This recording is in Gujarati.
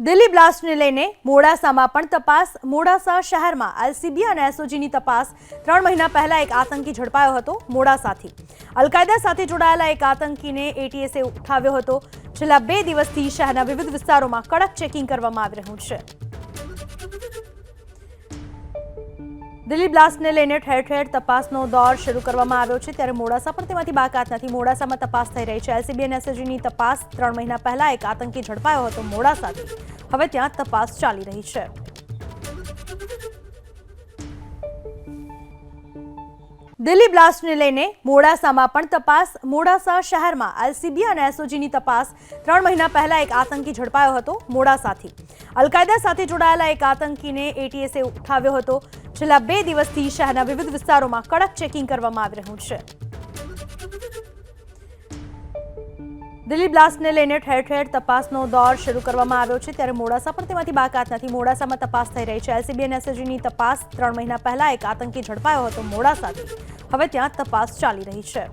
દિલ્હી બ્લાસ્ટને લઈને મોડાસામાં પણ તપાસ। મોડાસા શહેરમાં એલસીબી અને એસઓજીની તપાસ। 3 મહિના પહેલા એક આતંકી ઝડપાયો હતો મોડાસાથી। અલ-કાયદા સાથે જોડાયેલા એક આતંકીને એટીએસે ઉઠાવ્યો હતો। છેલ્લા 2 દિવસથી શહેરના વિવિધ વિસ્તારોમાં કડક ચેકિંગ કરવામાં આવી રહ્યું છે। દિલ્હી બ્લાસ્ટને લઈને ઠેર ઠેર તપાસનો દોર શરૂ કરવામાં આવ્યો છે, ત્યારે મોડાસા પણ તેમાંથી બાકાત નથી। મોડાસામાં તપાસ થઈ રહી છે। એલસીબી અને એસઓજીની તપાસ। 3 મહિના પહેલા એક આતંકી ઝડપાયો હતો મોડાસાથી। હવે ત્યાં તપાસ ચાલી રહી છે। દિલ્હી બ્લાસ્ટને લઈને મોડાસામાં પણ તપાસ। મોડાસા શહેરમાં એલસીબી અને એસઓજીની તપાસ। 3 મહિના પહેલા એક આતંકી ઝડપાયો હતો મોડાસાથી। અલ-કાયદા સાથે જોડાયેલા એક આતંકીને એટીએસે ઉઠાવ્યો હતો। છેલ્લા 2 દિવસથી શહેરના વિવિધ વિસ્તારોમાં કડક ચેકિંગ કરવામાં આવી રહ્યું છે। દિલ્હી બ્લાસ્ટને લઈને ઠેર ઠેર તપાસનો દોર શરૂ કરવામાં આવ્યો છે, ત્યારે મોડાસા પણ તેમાંથી બાકાત નથી। મોડાસામાં તપાસ થઈ રહી છે। એલસીબી અને એસઓજીની તપાસ। 3 મહિના પહેલા એક આતંકી ઝડપાયો હતો મોડાસાથી। હવે ત્યાં તપાસ ચાલી રહી છે।